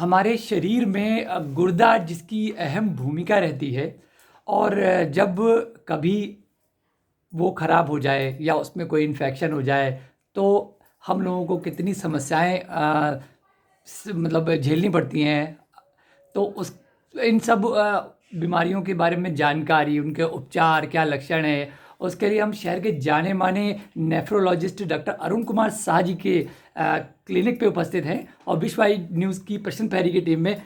हमारे शरीर में गुर्दा जिसकी अहम भूमिका रहती है और जब कभी वो ख़राब हो जाए या उसमें कोई इन्फेक्शन हो जाए तो हम लोगों को कितनी समस्याएं मतलब झेलनी पड़ती हैं। तो उस इन सब बीमारियों के बारे में जानकारी, उनके उपचार, क्या लक्षण है, उसके लिए हम शहर के जाने माने नेफ्रोलॉजिस्ट डॉक्टर अरुण कुमार शाह जी के क्लिनिक पे उपस्थित हैं और विश्व आई न्यूज़ की प्रश्न पैरी की टीम में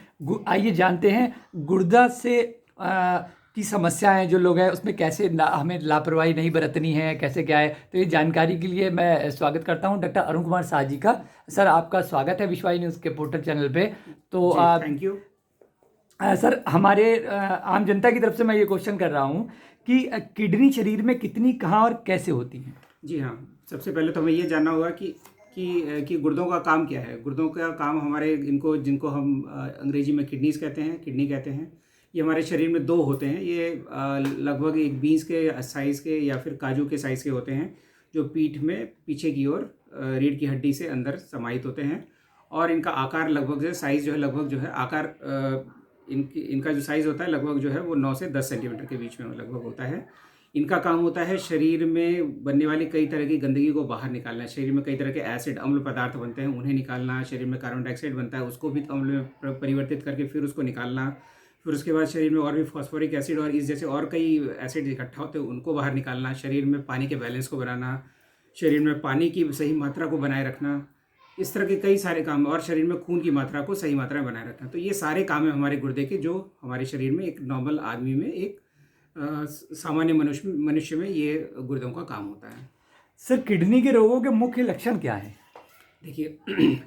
आइए जानते हैं गुर्दा से की समस्याएं जो लोग हैं उसमें कैसे हमें लापरवाही नहीं बरतनी है, कैसे क्या है। तो ये जानकारी के लिए मैं स्वागत करता हूं डॉक्टर अरुण कुमार शाह जी का। सर, आपका स्वागत है विश्व आई न्यूज़ के पोर्टल चैनल पे। तो थैंक यू। सर, हमारे आम जनता की तरफ से मैं ये क्वेश्चन कर रहा हूँ कि किडनी शरीर में कितनी, कहाँ और कैसे होती हैं। जी हाँ, सबसे पहले तो हमें ये जानना होगा कि गुर्दों का काम क्या है। गुर्दों का काम हमारे इनको जिनको हम अंग्रेजी में किडनीज कहते हैं, किडनी कहते हैं, ये हमारे शरीर में दो होते हैं। ये लगभग एक बीन्स के साइज़ के या फिर काजू के साइज़ के होते हैं, जो पीठ में पीछे की ओर रीढ़ की हड्डी से अंदर समाहित होते हैं। और इनका आकार लगभग जो है साइज़ जो है लगभग जो है आकार इनका जो साइज़ होता है लगभग जो है वो 9 से 10 सेंटीमीटर के बीच में लगभग होता है। इनका काम होता है शरीर में बनने वाली कई तरह की गंदगी को बाहर निकालना। शरीर में कई तरह के एसिड, अम्ल पदार्थ बनते हैं, उन्हें निकालना। शरीर में कार्बन डाइऑक्साइड बनता है, उसको भी अम्ल में परिवर्तित करके फिर उसको निकालना। फिर उसके बाद शरीर में और भी फॉस्फोरिक एसिड और इस जैसे और कई एसिड इकट्ठा होते हैं, उनको बाहर निकालना। शरीर में पानी के बैलेंस को बनाना, शरीर में पानी की सही मात्रा को बनाए रखना, इस तरह के कई सारे काम। और शरीर में खून की मात्रा को सही मात्रा में बनाए रखना। तो ये सारे काम है हमारे गुर्दे के, जो हमारे शरीर में एक नॉर्मल आदमी में, एक सामान्य मनुष्य में ये गुर्दों का काम होता है। सर, किडनी के रोगों के मुख्य लक्षण क्या है। देखिए,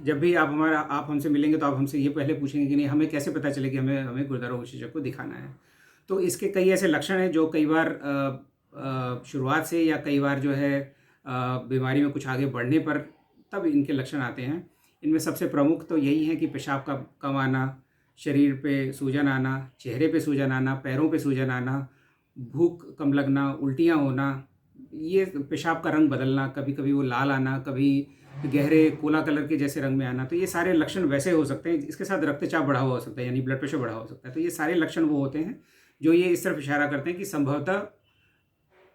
जब भी आप हमसे मिलेंगे तो आप हमसे ये पहले पूछेंगे कि नहीं, हमें कैसे पता चले कि हमें गुर्दा रोग विशेषज्ञ को दिखाना है। तो इसके कई ऐसे लक्षण हैं जो कई बार शुरुआत से या कई बार जो है बीमारी में कुछ आगे बढ़ने पर तब इनके लक्षण आते हैं। इनमें सबसे प्रमुख तो यही है कि पेशाब का कम आना, शरीर पे सूजन आना, चेहरे पे सूजन आना, पैरों पे सूजन आना, भूख कम लगना, उल्टियाँ होना, ये पेशाब का रंग बदलना, कभी कभी वो लाल आना, कभी गहरे कोला कलर के जैसे रंग में आना। तो ये सारे लक्षण वैसे हो सकते हैं। इसके साथ रक्तचाप बढ़ा हुआ हो सकता है, यानी ब्लड प्रेशर बढ़ा हो सकता है। तो ये सारे लक्षण वो होते हैं जो ये इस तरफ इशारा करते हैं कि संभवतः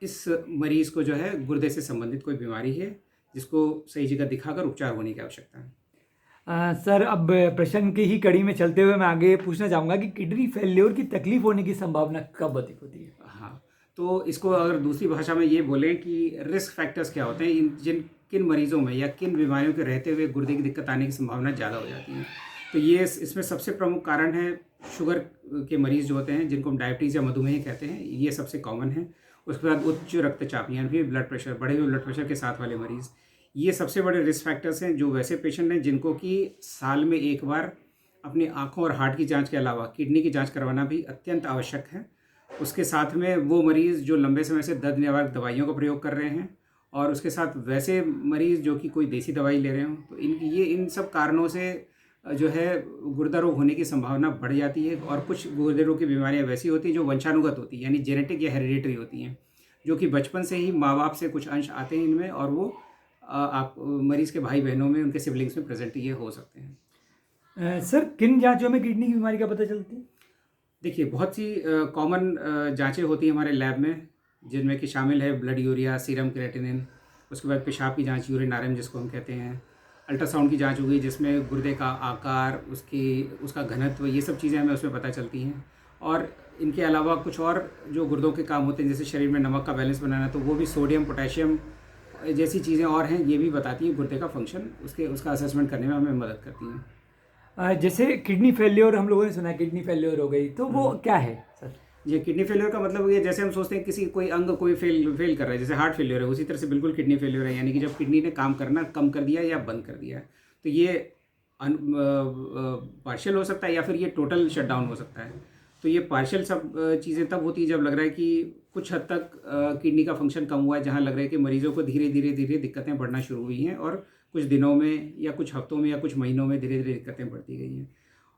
इस मरीज़ को जो है गुर्दे से संबंधित कोई बीमारी है, जिसको सही जगह दिखाकर उपचार होने की आवश्यकता है। सर, अब प्रश्न की ही कड़ी में चलते हुए मैं आगे पूछना चाहूँगा कि किडनी फेल्योर की तकलीफ होने की संभावना कब अधिक होती है। हाँ, तो इसको अगर दूसरी भाषा में ये बोलें कि रिस्क फैक्टर्स क्या होते हैं, किन मरीजों में या किन बीमारियों के रहते हुए गुर्दे की दिक्कत आने की संभावना ज़्यादा हो जाती है। तो ये इसमें सबसे प्रमुख कारण है शुगर के मरीज़ जो होते हैं, जिनको हम डायबिटीज़ या मधुमेह कहते हैं, ये सबसे कॉमन है। उसके बाद उच्च रक्तचाप यानी फिर ब्लड प्रेशर, बढ़े हुए ब्लड प्रेशर के साथ वाले मरीज़, ये सबसे बड़े रिस्क फैक्टर्स हैं। जो वैसे पेशेंट हैं जिनको कि साल में एक बार अपनी आँखों और हार्ट की जाँच के अलावा किडनी की जाँच करवाना भी अत्यंत आवश्यक है। उसके साथ में वो मरीज़ जो लंबे समय से दर्द निवारक दवाइयों का प्रयोग कर रहे हैं, और उसके साथ वैसे मरीज़ जो कि कोई देसी दवाई ले रहे हों। तो इन सब कारणों से जो है गुर्दा रोग होने की संभावना बढ़ जाती है। और कुछ गुर्दे रोग की बीमारियां वैसी होती हैं जो वंशानुगत होती हैं, यानी जेनेटिक या हेरिडिटरी होती हैं, जो कि बचपन से ही माँ बाप से कुछ अंश आते हैं इनमें, और वो आप मरीज़ के भाई बहनों में, उनके सिबलिंग्स में प्रेजेंट ये हो सकते हैं। सर, किन जांचों में किडनी की बीमारी का पता चलती है। देखिए, बहुत सी कॉमन जांचें होती हैं हमारे लैब में, जिनमें कि शामिल है ब्लड यूरिया, सीरम क्रिएटिनिन, उसके बाद पेशाब की जांच, यूरिन आरएम जिसको हम कहते हैं, अल्ट्रासाउंड की जांच हुई जिसमें गुर्दे का आकार, उसका घनत्व, ये सब चीज़ें हमें उसमें पता चलती हैं। और इनके अलावा कुछ और जो गुर्दों के काम होते हैं, जैसे शरीर में नमक का बैलेंस बनाना, तो वो भी सोडियम, पोटेशियम जैसी चीज़ें और हैं, ये भी बताती हैं गुर्दे का फंक्शन, उसका असेसमेंट करने में हमें मदद करती हैं। जैसे किडनी फेल्योर हम लोगों ने सुना है, किडनी फेल्योर हो गई, तो वो क्या है सर। ये किडनी फेलियर का मतलब ये, जैसे हम सोचते हैं कोई अंग कोई फेल कर रहा है, जैसे हार्ट फेलियर है, उसी तरह से बिल्कुल किडनी फेलियर है। यानी कि जब किडनी ने काम करना कम कर दिया या बंद कर दिया है, तो ये पार्शियल हो सकता है या फिर ये टोटल शटडाउन हो सकता है। तो ये पार्शियल सब चीज़ें तब होती है जब लग रहा है कि कुछ हद तक किडनी का फंक्शन कम हुआ है, जहाँ लग रहा है कि मरीजों को धीरे धीरे दिक्कतें बढ़ना शुरू हुई हैं, और कुछ दिनों में या कुछ हफ्तों में या कुछ महीनों में धीरे धीरे दिक्कतें बढ़ती गई हैं।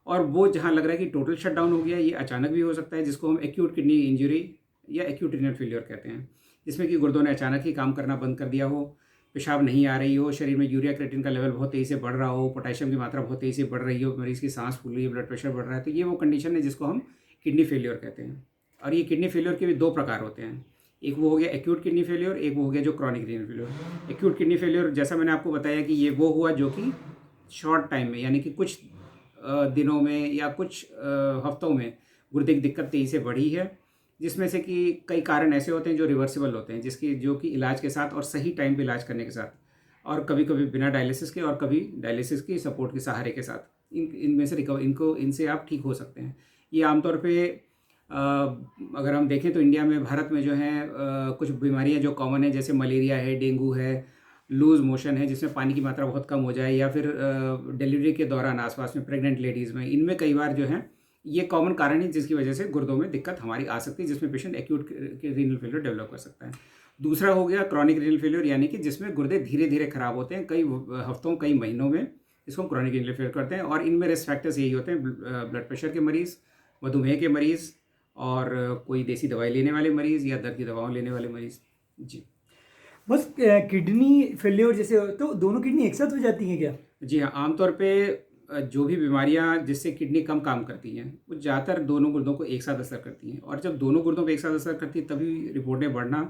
और वो जहाँ लग रहा है कि टोटल शटडाउन हो गया, ये अचानक भी हो सकता है, जिसको हम एक्यूट किडनी इंजरी या एक्यूट रीनल फेलियर कहते हैं, जिसमें कि गुर्दों ने अचानक ही काम करना बंद कर दिया हो। पेशाब नहीं आ रही हो, शरीर में यूरिया क्रिएटिन का लेवल बहुत तेज़ी से बढ़ रहा हो, पोटेशियम की मात्रा बहुत तेज़ी से बढ़ रही हो, मरीज़ की सांस फूल रही है, ब्लड प्रेशर बढ़ रहा है, तो ये वो कंडीशन है जिसको हम किडनी फेलियर कहते हैं। और ये किडनी फेलियर के भी दो प्रकार होते हैं, एक वो हो गया एक्यूट किडनी फेलियर, एक वो हो गया जो chronic kidney failure. Acute kidney failure जैसा मैंने आपको बताया कि ये वो हुआ जो कि शॉर्ट टाइम में, यानी कि कुछ दिनों में या कुछ हफ्तों में गुर्दे की दिक्कत तेज़ी से बढ़ी है, जिसमें से कि कई कारण ऐसे होते हैं जो रिवर्सिबल होते हैं, जो कि इलाज के साथ और सही टाइम पे इलाज करने के साथ, और कभी कभी बिना डायलिसिस के और कभी डायलिसिस की सपोर्ट के सहारे के साथ इनमें से इनसे आप ठीक हो सकते हैं। ये आमतौर पे अगर हम देखें तो इंडिया में, भारत में जो है कुछ बीमारियां जो कॉमन है, जैसे मलेरिया है, डेंगू है, लूज़ मोशन है जिसमें पानी की मात्रा बहुत कम हो जाए, या फिर डिलीवरी के दौरान आसपास में प्रेग्नेंट लेडीज़ में, इनमें कई बार जो है ये कॉमन कारण है जिसकी वजह से गुर्दों में दिक्कत हमारी आ सकती है, जिसमें patient acute renal failure develop कर सकता है। दूसरा हो गया क्रॉनिक रीनल फेलियर, यानी कि जिसमें गुर्दे धीरे धीरे खराब होते हैं, कई हफ्तों कई महीनों में, इसको क्रॉनिक रीनल फेलियर करते हैं। और इनमें रिस्क फैक्टर्स यही होते हैं, ब्लड प्रेशर के मरीज़, मधुमेह के मरीज़, और कोई देसी दवाई लेने वाले मरीज़ या दर्द की दवाओं लेने वाले मरीज़। जी बस किडनी फेलियर जैसे तो दोनों किडनी एक साथ हो जाती हैं क्या? जी हाँ, आमतौर पे जो भी बीमारियां जिससे किडनी कम काम करती हैं वो ज़्यादातर दोनों गुर्दों को एक साथ असर करती हैं, और जब दोनों गुर्दों पे एक साथ असर करती है तभी रिपोर्टें बढ़ना,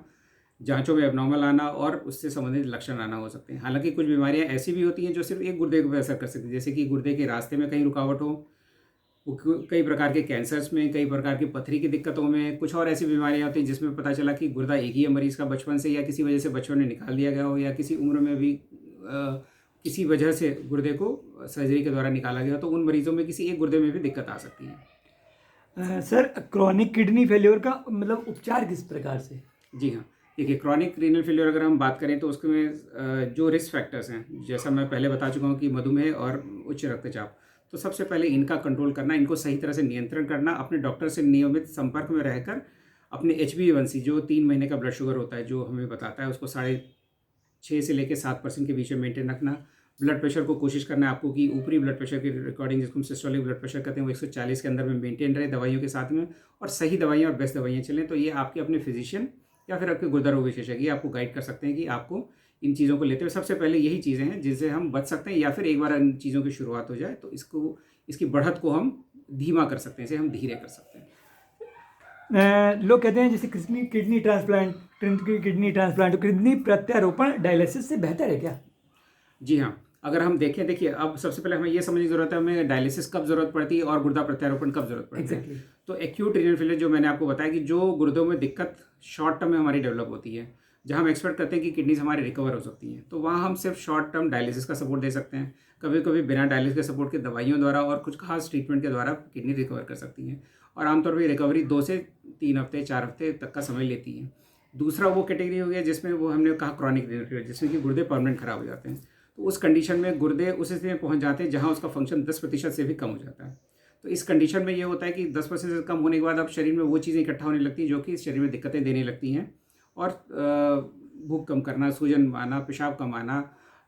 जांचों में एबनॉर्मल आना और उससे संबंधित लक्षण आना हो सकते हैं। हालांकि कुछ बीमारियां ऐसी भी होती हैं जो सिर्फ एक गुर्दे पर असर कर सकती हैं, जैसे कि गुर्दे के रास्ते में कहीं रुकावट हो, कई प्रकार के कैंसर्स में, कई प्रकार की पथरी की दिक्कतों में, कुछ और ऐसी बीमारियां होती हैं जिसमें पता चला कि गुर्दा एक ही है मरीज़ का बचपन से, या किसी वजह से बच्चों ने निकाल दिया गया हो, या किसी उम्र में भी किसी वजह से गुर्दे को सर्जरी के द्वारा निकाला गया, तो उन मरीजों में किसी एक गुर्दे में भी दिक्कत आ सकती है। सर क्रॉनिक किडनी फेलियर का मतलब उपचार किस प्रकार से? जी हाँ, देखिए क्रॉनिक रीनल फेलियर अगर हम बात करें तो उसमें जो रिस्क फैक्टर्स हैं, जैसा मैं पहले बता चुका हूँ कि मधुमेह और उच्च रक्तचाप, तो सबसे पहले इनका कंट्रोल करना, इनको सही तरह से नियंत्रण करना, अपने डॉक्टर से नियमित संपर्क में रहकर अपने HbA1c जो 3 महीने का ब्लड शुगर होता है जो हमें बताता है, उसको 6.5 से लेकर 7% के बीच में मेंटेन रखना। ब्लड प्रेशर को कोशिश करना है आपको कि ऊपरी ब्लड प्रेशर की रिकॉर्डिंग, जिसको हम सिस्टोलिक ब्लड प्रेशर कहते हैं, वो 140 के अंदर में मेंटेन रहे दवाइयों के साथ में, और सही दवाइयाँ और बेस्ट दवाइयाँ चलें। तो ये आपके अपने फिजिशियन या फिर आपके गुर्दा रोग विशेषज्ञ आपको गाइड कर सकते हैं कि आपको इन चीज़ों को लेते हुए सबसे पहले यही चीज़ें हैं जिनसे हम बच सकते हैं, या फिर एक बार इन चीज़ों की शुरुआत हो जाए तो इसकी बढ़त को हम धीमा कर सकते हैं, इसे हम धीरे कर सकते हैं। लोग कहते हैं जैसे किडनी ट्रांसप्लांट, तो किडनी प्रत्यारोपण डायलिसिस से बेहतर है क्या? जी हाँ, अगर हम देखिए अब सबसे पहले हमें ये समझने की ज़रूरत है हमें डायलिसिस कब ज़रूरत पड़ती है और गुर्दा प्रत्यारोपण कब ज़रूरत पड़ती है। तो एक्यूट रीनल फेलियर जो मैंने आपको बताया कि जो गुर्दों में दिक्कत शॉर्ट टर्म में हमारी डेवलप होती है, जहाँ हम एक्सपेक्ट करते हैं कि किडनीज हमारी रिकवर हो सकती हैं, तो वहाँ हम सिर्फ शॉर्ट टर्म डायलिसिस का सपोर्ट दे सकते हैं। कभी कभी बिना डायलिसिस के सपोर्ट के दवाइयों द्वारा और कुछ खास ट्रीटमेंट के द्वारा किडनी रिकवर कर सकती हैं, और आमतौर पर रिकवरी 2 से 3 हफ्ते 4 हफ्ते तक का समय लेती है। दूसरा वो कैटेगरी हो गया जिसमें वो हमने कहा क्रॉनिक रीनल फेलियर, जिसमें कि गुर्दे परमानेंट खराब हो जाते हैं। तो उस कंडीशन में गुर्दे उस स्थिति में पहुंच जाते हैं जहां उसका फंक्शन 10% से भी कम हो जाता है। तो इस कंडीशन में ये होता है कि 10% से कम होने के बाद अब शरीर में वो चीज़ें इकट्ठा होने लगती हैं जो कि शरीर में दिक्कतें देने लगती हैं, और भूख कम करना, सूजन आना, पेशाब कम आना,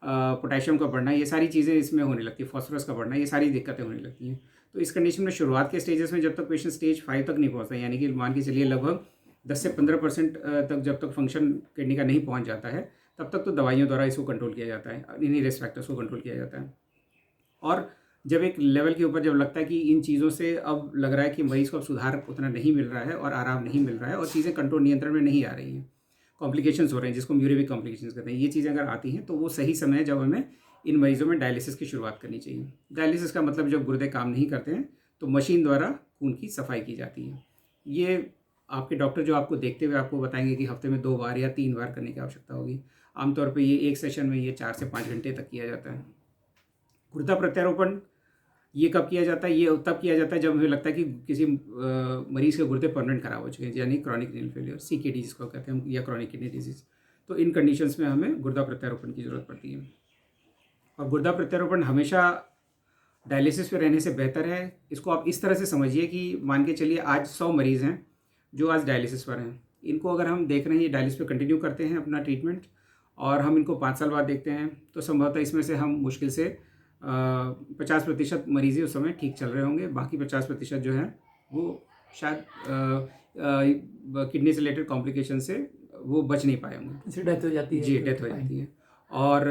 पोटेशियम का बढ़ना, ये सारी चीज़ें इसमें होने लगती है, फॉस्फोरस का बढ़ना, ये सारी दिक्कतें होने लगती हैं। तो इस कंडीशन में शुरुआत के स्टेजेस में जब तक पेशेंट स्टेज 5 तक नहीं पहुँचता, यानी कि मान के चलिए लगभग 10 से 15% तक जब तक फंक्शन किडनी का नहीं पहुँच जाता है, तब तक तो दवाइयों द्वारा इसको कंट्रोल किया जाता है, इन्हीं रिस्क फैक्टर्स को कंट्रोल किया जाता है। और जब एक लेवल के ऊपर जब लगता है कि इन चीज़ों से अब लग रहा है कि मरीज़ को अब सुधार उतना नहीं मिल रहा है और आराम नहीं मिल रहा है और चीज़ें कंट्रोल नियंत्रण में नहीं आ रही हैं, कॉम्प्लिकेशंस हो रहे हैं जिसको हम यूरेमिक कॉम्प्लिकेशंस कहते हैं, ये चीज़ें अगर आती हैं तो वो सही समय है जब हमें इन मरीज़ों में डायलिसिस की शुरुआत करनी चाहिए। डायलिसिस का मतलब जब गुर्दे काम नहीं करते हैं तो मशीन द्वारा खून की सफाई की जाती है। ये आपके डॉक्टर जो आपको देखते हुए आपको बताएंगे कि हफ्ते में 2 बार या 3 बार करने की आवश्यकता होगी। आमतौर पे ये एक सेशन में ये 4 से 5 घंटे तक किया जाता है। गुर्दा प्रत्यारोपण ये कब किया जाता है? ये तब किया जाता है जब हमें लगता है कि किसी मरीज़ के गुर्दे परमानेंट खराब हो चुके हैं, यानी क्रॉनिक रीनल फेलियर, CKD जिसको कहते हैं, या क्रॉनिक किडनी डिजीज़। तो इन कंडीशंस में हमें गुर्दा प्रत्यारोपण की ज़रूरत पड़ती है, और गुर्दा प्रत्यारोपण हमेशा डायलिसिस पे रहने से बेहतर है। इसको आप इस तरह से समझिए कि मान के चलिए आज 100 मरीज़ हैं जो आज डायलिसिस पर हैं, इनको अगर हम देख रहे हैं ये डायलिसिस पे कंटिन्यू करते हैं अपना ट्रीटमेंट, और हम इनको 5 साल बाद देखते हैं, तो संभवतः इसमें से हम मुश्किल से 50% मरीज़ उस समय ठीक चल रहे होंगे, बाकी 50% जो है वो शायद किडनी से रिलेटेड कॉम्प्लिकेशन से वो बच नहीं पाए होंगे, डेथ हो जाती है। जी, डेथ हो जाती है। और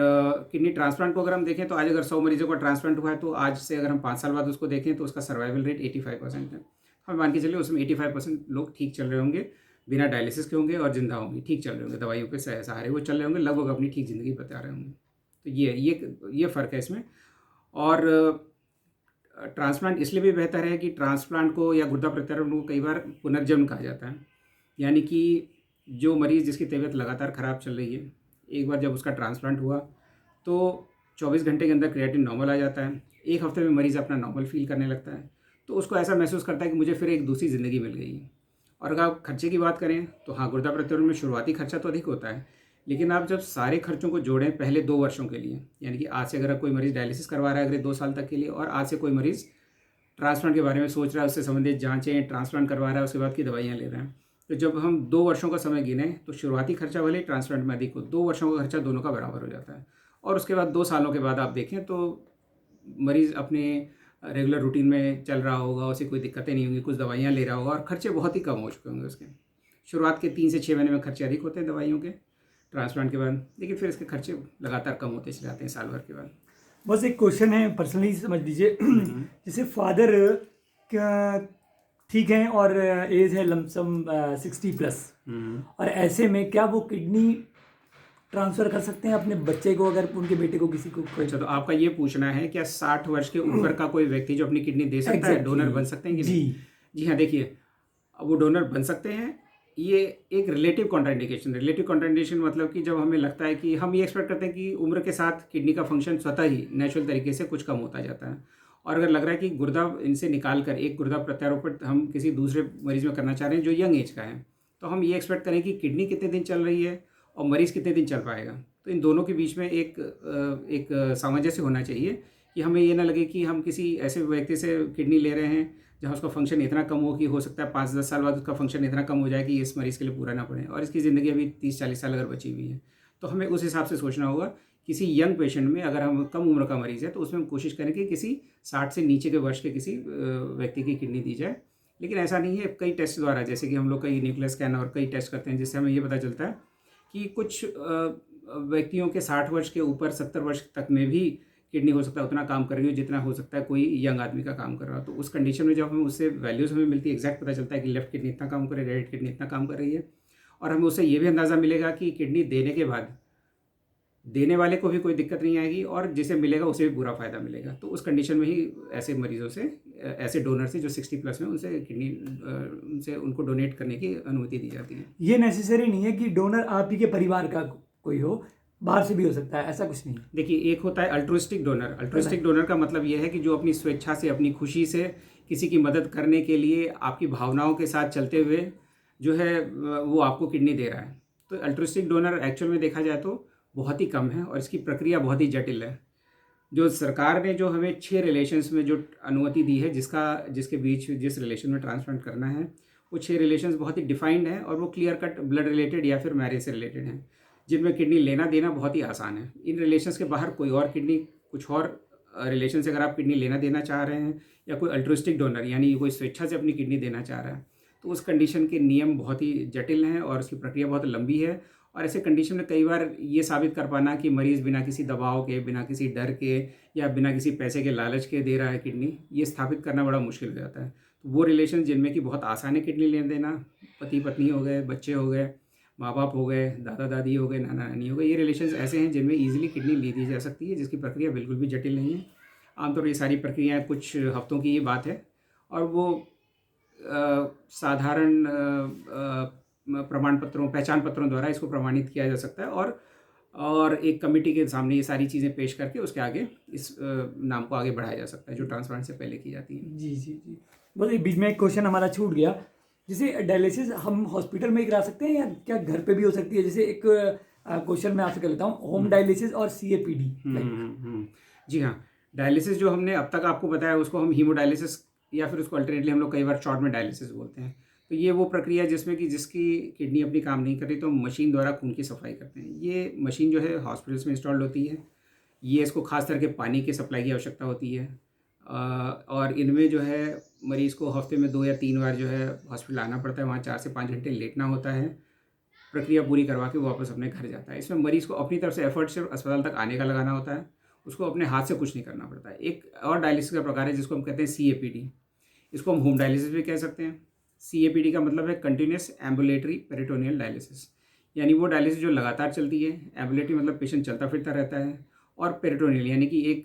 किडनी ट्रांसप्लांट को अगर हम देखें तो आज अगर 100 मरीजों का ट्रांसप्लांट हुआ है तो आज से अगर हम 5 साल बाद उसको देखें तो उसका सर्वाइवल रेट 85% है। हम मान के चलिए उसमें 85% लोग ठीक चल रहे होंगे, बिना डायलिसिस के होंगे और जिंदा होंगे, ठीक चल रहे होंगे, दवाइयों के सहारे वो चल रहे होंगे, लगभग अपनी ठीक ज़िंदगी बता रहे होंगे। तो ये फ़र्क है इसमें। और ट्रांसप्लांट इसलिए भी बेहतर है कि ट्रांसप्लांट को या गुर्दा प्रत्यारोपण को कई बार पुनर्जन्म कहा जाता है, यानी कि जो मरीज़ जिसकी तबीयत लगातार ख़राब चल रही है, एक बार जब उसका ट्रांसप्लांट हुआ तो 24 घंटे के अंदर क्रिएटिन नॉर्मल आ जाता है, एक हफ्ते में मरीज़ अपना नॉर्मल फील करने लगता है, तो उसको ऐसा महसूस करता है कि मुझे फिर एक दूसरी ज़िंदगी मिल गई है। और अगर आप खर्चे की बात करें तो हाँ, गुर्दा प्रत्यारोपण में शुरुआती खर्चा तो अधिक होता है, लेकिन आप जब सारे खर्चों को जोड़ें पहले 2 वर्षों के लिए, यानी कि आज से अगर कोई मरीज़ डायलिसिस करवा रहा है अगले 2 साल तक के लिए, और आज से कोई मरीज़ ट्रांसप्लांट के बारे में सोच रहा है, उससे संबंधित जाँचें, ट्रांसप्लांट करवा रहा है, उसके बाद की दवाइयाँ ले रहे हैं, तो जब हम 2 वर्षों का समय गिने तो शुरुआती खर्चा भले ही ट्रांसप्लांट में अधिक हो, 2 वर्षों का खर्चा दोनों का बराबर हो जाता है। और उसके बाद 2 सालों के बाद आप देखें तो मरीज़ अपने रेगुलर रूटीन में चल रहा होगा, उसे कोई दिक्कतें नहीं होंगी, कुछ दवाइयाँ ले रहा होगा और खर्चे बहुत ही कम हो चुके होंगे उसके। शुरुआत के 3 से 6 महीने में खर्चे अधिक होते हैं दवाइयों के ट्रांसप्लांट के बाद, लेकिन फिर इसके खर्चे लगातार कम होते चले जाते हैं साल भर के बाद। बस एक क्वेश्चन है, पर्सनली समझ लीजिए। जैसे फादर क्या ठीक है और एज है लमसम 60+, और ऐसे में क्या वो किडनी ट्रांसफ़र कर सकते हैं अपने बच्चे को, अगर उनके बेटे को किसी को अच्छा, तो आपका ये पूछना है क्या 60 वर्ष के ऊपर का कोई व्यक्ति जो अपनी किडनी दे सकता है, डोनर बन सकते हैं कि नहीं? जी हाँ, देखिए, अब वो डोनर बन सकते हैं। ये एक रिलेटिव कॉन्ट्राइंडिकेशन मतलब कि जब हमें लगता है कि हम ये एक्सपेक्ट करते हैं कि उम्र के साथ किडनी का फंक्शन स्वतः ही नेचुरल तरीके से कुछ कम होता जाता है, और अगर लग रहा है कि गुर्दा इनसे निकाल कर एक गुर्दा प्रत्यारोपण हम किसी दूसरे मरीज में करना चाह रहे हैं जो यंग एज का है, तो हम ये एक्सपेक्ट करें कि किडनी कितने दिन चल रही है और मरीज़ कितने दिन चल पाएगा। तो इन दोनों के बीच में एक सामंजस्य होना चाहिए कि हमें ये ना लगे कि हम किसी ऐसे व्यक्ति से किडनी ले रहे हैं जहाँ उसका फंक्शन इतना कम हो कि हो सकता है 5-10 साल बाद उसका फंक्शन इतना कम हो जाए कि इस मरीज़ के लिए पूरा ना पड़े, और इसकी ज़िंदगी अभी 30-40 साल अगर बची हुई है, तो हमें उस हिसाब से सोचना होगा। किसी यंग पेशेंट में अगर हम कम उम्र का मरीज़ है तो उसमें हम कोशिश करें कि किसी 60 से नीचे के वर्ष के किसी व्यक्ति की किडनी दी जाए। लेकिन ऐसा नहीं है, कई टेस्ट द्वारा, जैसे कि हम लोग कई न्यूक्लियर स्कैन और कई टेस्ट करते हैं जिससे हमें ये पता चलता है कि कुछ व्यक्तियों के 60 वर्ष के ऊपर 70 वर्ष तक में भी किडनी हो सकता है उतना काम कर रही हो जितना हो सकता है कोई यंग आदमी का काम कर रहा हो। तो उस कंडीशन में जब हमें उससे वैल्यूज़ हमें मिलती है, एग्जैक्ट पता चलता है कि लेफ्ट किडनी इतना काम कर रही है, राइट किडनी इतना काम कर रही है, और हमें उससे ये भी अंदाज़ा मिलेगा कि किडनी देने के बाद देने वाले को भी कोई दिक्कत नहीं आएगी और जिसे मिलेगा उसे भी पूरा फ़ायदा मिलेगा। तो उस कंडीशन में ही ऐसे मरीज़ों से, ऐसे डोनर से जो 60+ में, उनसे किडनी उनसे उनको डोनेट करने की अनुमति दी जाती है। ये नेसेसरी नहीं है कि डोनर आप ही के परिवार का कोई हो, बाहर से भी हो सकता है, ऐसा कुछ नहीं। देखिए, एक होता है अल्ट्रुइस्टिक डोनर। अल्ट्रुइस्टिक डोनर का मतलब यह है कि जो अपनी स्वेच्छा से, अपनी खुशी से किसी की मदद करने के लिए आपकी भावनाओं के साथ चलते हुए जो है वो आपको किडनी दे रहा है। तो अल्ट्रुइस्टिक डोनर एक्चुअल में देखा जाए तो बहुत ही कम है और इसकी प्रक्रिया बहुत ही जटिल है। जो सरकार ने जो हमें 6 रिलेशंस में जो अनुमति दी है, जिसके बीच जिस रिलेशन में ट्रांसप्लांट करना है, वो 6 रिलेशंस बहुत ही डिफाइंड हैं और वो क्लियर कट ब्लड रिलेटेड या फिर मैरिज से रिलेटेड हैं, जिनमें किडनी लेना देना बहुत ही आसान है। इन रिलेशंस के बाहर कोई और किडनी, कुछ और रिलेशन से अगर आप किडनी लेना देना चाह रहे हैं, या कोई अल्ट्रुइस्टिक डोनर यानी कोई स्वेच्छा से अपनी किडनी देना चाह रहा है, तो उस कंडीशन के नियम बहुत ही जटिल हैं और उसकी प्रक्रिया बहुत लंबी है। और ऐसे कंडीशन में कई बार ये साबित कर पाना कि मरीज़ बिना किसी दबाव के, बिना किसी डर के या बिना किसी पैसे के लालच के दे रहा है किडनी, ये स्थापित करना बड़ा मुश्किल हो जाता है। तो वो रिलेशन जिनमें कि बहुत आसान है किडनी लेन देना, पति पत्नी हो गए, बच्चे हो गए, माँ बाप हो गए, दादा दादी हो गए, नाना नानी हो गए, ये रिलेशंस ऐसे हैं जिनमें ईजिली किडनी ली दी जा सकती है, जिसकी प्रक्रिया बिल्कुल भी जटिल नहीं है। आमतौर पर ये सारी प्रक्रियाएँ कुछ हफ्तों की ये बात है और वो साधारण प्रमाण पत्रों, पहचान पत्रों द्वारा इसको प्रमाणित किया जा सकता है और एक कमेटी के सामने ये सारी चीज़ें पेश करके उसके आगे इस नाम को आगे बढ़ाया जा सकता है जो ट्रांसप्लांट से पहले की जाती है। जी जी जी, बस ये बीच में एक क्वेश्चन हमारा छूट गया। जैसे डायलिसिस हम हॉस्पिटल में ही करा सकते हैं या क्या घर पे भी हो सकती है? जैसे एक क्वेश्चन मैं आपसे कर लेता हूँ, होम डायलिसिस और CAPD। जी हाँ, डायलिसिस जो हमने अब तक आपको बताया उसको हम हीमोडायलिसिस या फिर उसको अल्टरनेटली हम लोग कई बार शॉर्ट में डायलिसिस बोलते हैं। तो ये वो प्रक्रिया जिसमें कि जिसकी किडनी अपनी काम नहीं कर रही तो मशीन द्वारा खून की सफाई करते हैं। ये मशीन जो है हॉस्पिटल्स में इंस्टॉल्ड होती है। ये इसको खास करके पानी की सप्लाई की आवश्यकता होती है और इनमें जो है मरीज़ को हफ्ते में 2 या 3 बार जो है हॉस्पिटल आना पड़ता है, वहाँ 4 से 5 घंटे लेटना होता है। प्रक्रिया पूरी करवा के वो वापस अपने घर जाता है। इसमें मरीज़ को अपनी तरफ से एफर्ट सिर्फ अस्पताल तक आने का लगाना होता है, उसको अपने हाथ से कुछ नहीं करना पड़ता है। एक और डायलिसिस का प्रकार है जिसको हम कहते हैं CAPD, इसको हम होम डायलिसिस भी कह सकते हैं। CAPD का मतलब है कंटिन्यूस एम्बुलेटरी पेरिटोनियल डायलिसिस, यानी वो डायलिसिस जो लगातार चलती है। एम्बुलेटरी मतलब पेशेंट चलता फिरता रहता है, और पेरिटोनियल यानी कि एक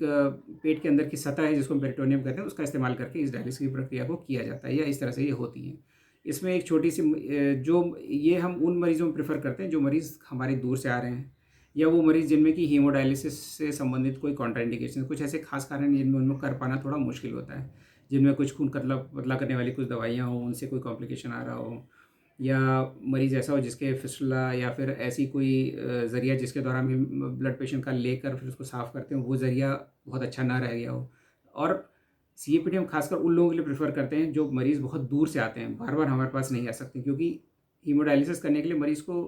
पेट के अंदर की सतह है जिसको हम पेरिटोनियम कहते हैं, उसका इस्तेमाल करके इस डायलिसिस की प्रक्रिया को किया जाता है, या इस तरह से ये होती है। इसमें एक छोटी सी जो ये हम उन मरीज़ों में प्रेफर करते हैं जो मरीज़ हमारे दूर से आ रहे हैं, या वो मरीज़ जिनमें कि हीमोडायलिसिस से संबंधित कोई कॉन्ट्राइंडिकेशन, कुछ ऐसे खास कारण हैं जिनमें उनमें कर पाना थोड़ा मुश्किल होता है, जिनमें कुछ खून पतला करने वाली कुछ दवाइयाँ हों, उनसे कोई कॉम्प्लिकेशन आ रहा हो, या मरीज़ ऐसा हो जिसके फिस्टुला या फिर ऐसी कोई ज़रिया जिसके द्वारा हम ब्लड पेशेंट का लेकर फिर उसको साफ़ करते हैं, वो ज़रिया बहुत अच्छा ना रह गया हो। और CAPD हम खासकर उन लोगों के लिए प्रेफर करते हैं जो मरीज़ बहुत दूर से आते हैं, बार बार हमारे पास नहीं आ सकते, क्योंकि हीमोडायलिसिस करने के लिए मरीज़ को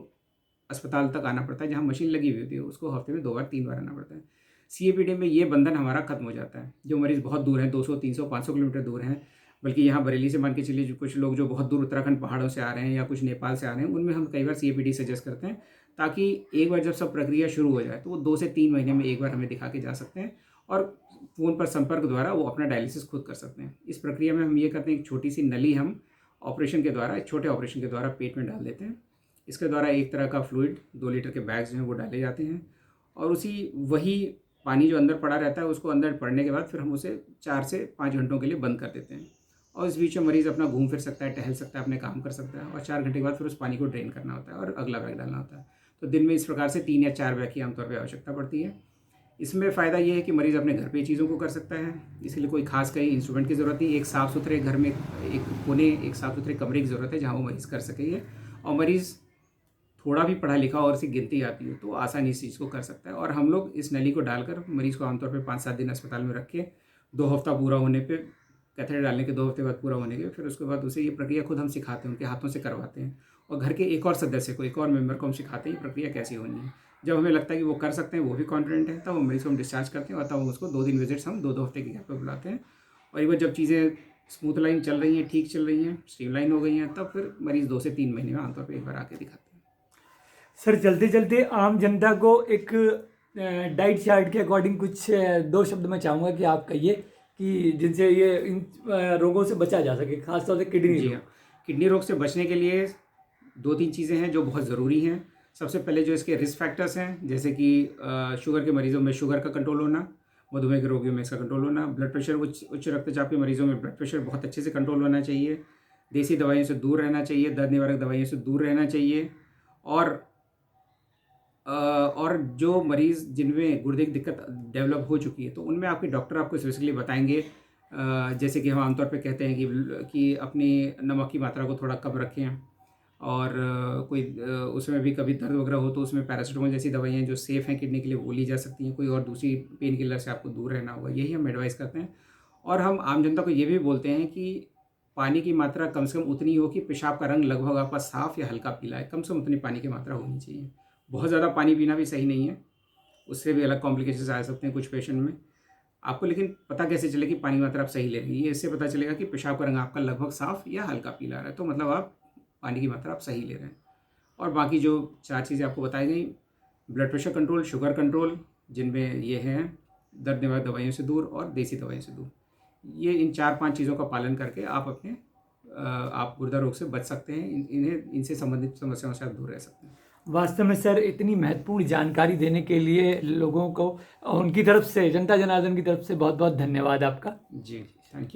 अस्पताल तक आना पड़ता है जहाँ मशीन लगी हुई होती है, उसको हफ्ते में 2 बार 3 बार आना पड़ता है। CAPD में ये बंधन हमारा खत्म हो जाता है। जो मरीज़ बहुत दूर हैं, 200, 300, 500 किलोमीटर दूर हैं, बल्कि यहाँ बरेली से मान के चलिए जो कुछ लोग जो बहुत दूर उत्तराखंड पहाड़ों से आ रहे हैं या कुछ नेपाल से आ रहे हैं, उनमें हम कई बार CAPD सजेस्ट करते हैं, ताकि एक बार जब सब प्रक्रिया शुरू हो जाए तो वो 2 से 3 महीने में एक बार हमें दिखा के जा सकते हैं, और फ़ोन पर संपर्क द्वारा वो अपना डायलिसिस खुद कर सकते हैं। इस प्रक्रिया में हम ये करते हैं, एक छोटी सी नली हम ऑपरेशन के द्वारा, एक छोटे ऑपरेशन के द्वारा पेट में डाल देते हैं। इसके द्वारा एक तरह का फ्लूइड 2 लीटर के बैग्स जो हैं वो डाले जाते हैं, और वही पानी जो अंदर पड़ा रहता है उसको अंदर पड़ने के बाद फिर हम उसे 4 से 5 घंटों के लिए बंद कर देते हैं, और इस बीच में मरीज़ अपना घूम फिर सकता है, टहल सकता है, अपने काम कर सकता है, और 4 घंटे के बाद फिर उस पानी को ड्रेन करना होता है और अगला बैग डालना होता है। तो दिन में इस प्रकार से 3 या 4 बैग की आमतौर पर आवश्यकता पड़ती है। इसमें फ़ायदा ये है कि मरीज़ अपने घर पे चीज़ों को कर सकता है, इसके लिए कोई खास कहीं इंस्ट्रूमेंट की ज़रूरत नहीं। एक साफ़ सुथरे घर में एक कोने, एक साफ़ सुथरे कमरे की ज़रूरत है जहाँ वो मरीज़ कर सके, और मरीज़ थोड़ा भी पढ़ा लिखा और उसे गिनती आती हो तो आसानी इस चीज़ को कर सकता है। और हम लोग इस नली को डालकर मरीज़ को आमतौर पे 5-7 दिन अस्पताल में रख के 2 हफ्ता पूरा होने पे, कैथेटर डालने के 2 हफ्ते बाद पूरा होने के, फिर उसके बाद उसे ये प्रक्रिया खुद हम सिखाते हैं, उनके हाथों से करवाते हैं, और घर के एक और सदस्य को, एक और मेंबर को हम सिखाते हैं ये प्रक्रिया कैसी होनी है। जब हमें लगता है कि वो कर सकते हैं, वो भी कॉन्फिडेंट है, तब हम मरीज़ को हम डिस्चार्ज करते हैं, और तब हम उसको 2 दिन विजिट्स हम 2-2 हफ्ते के गैप पे बुलाते हैं। और एक बार जब चीज़ें स्मूथ लाइन चल रही हैं, ठीक चल रही हैं, स्ट्रीमलाइन हो गई हैं, तब फिर मरीज़ 2 से 3 महीने में आमतौर पर एक बार आके दिखाते हैं। सर, चलते चलते आम जनता को एक डाइट चार्ट के अकॉर्डिंग कुछ 2 शब्द मैं चाहूँगा कि आप कहिए कि जिनसे ये इन रोगों से बचा जा सके, खासतौर से किडनी जी रोग। हाँ, किडनी रोग से बचने के लिए 2-3 चीज़ें हैं जो बहुत ज़रूरी हैं। सबसे पहले जो इसके रिस्क फैक्टर्स हैं, जैसे कि शुगर के मरीज़ों में शुगर का कंट्रोल होना, मधुमेह के रोगियों में इसका कंट्रोल होना, ब्लड प्रेशर, उच्च रक्तचाप के मरीज़ों में ब्लड प्रेशर बहुत अच्छे से कंट्रोल होना चाहिए, देसी दवाइयों से दूर रहना चाहिए, दर्द निवारक दवाइयों से दूर रहना चाहिए, और जो मरीज़ जिनमें गुर्दे की दिक्कत डेवलप हो चुकी है तो उनमें आपके डॉक्टर आपको स्पेसिफिकली बताएंगे, जैसे कि हम आमतौर पे कहते हैं कि अपनी नमक की मात्रा को थोड़ा कम रखें, और उसमें भी कभी दर्द वगैरह हो तो उसमें पैरासीटामोल जैसी दवाइयाँ जो सेफ़ हैं किडनी के लिए वो ली जा सकती हैं, कोई और दूसरी पेन किलर से आपको दूर रहना होगा, यही हम एडवाइस करते हैं। और हम आम जनता को ये भी बोलते हैं कि पानी की मात्रा कम से कम उतनी हो कि पेशाब का रंग लगभग आपका साफ़ या हल्का पीला है, कम से कम उतनी पानी की मात्रा होनी चाहिए। बहुत ज़्यादा पानी पीना भी सही नहीं है, उससे भी अलग कॉम्प्लिकेशंस आ सकते हैं कुछ पेशेंट में। आपको लेकिन पता कैसे चले कि पानी की मात्रा आप सही ले रही है? ये इससे पता चलेगा कि पेशाब का रंग आपका लगभग साफ़ या हल्का पीला आ रहा है, तो मतलब आप पानी की मात्रा आप सही ले रहे हैं। और बाकी जो 4 चीज़ें आपको बताई गई, blood pressure control, sugar control, जिनमें ये हैं दर्द निवारक दवाइयों से दूर और देसी दवाइयों से दूर, ये इन 4-5 चीज़ों का पालन करके आप गुर्दा रोग से बच सकते हैं। इनसे संबंधित समस्याओं से आप दूर रह सकते हैं। वास्तव में सर, इतनी महत्वपूर्ण जानकारी देने के लिए लोगों को, उनकी तरफ से, जनता जनार्दन की तरफ से बहुत बहुत धन्यवाद आपका। जी, थैंक यू।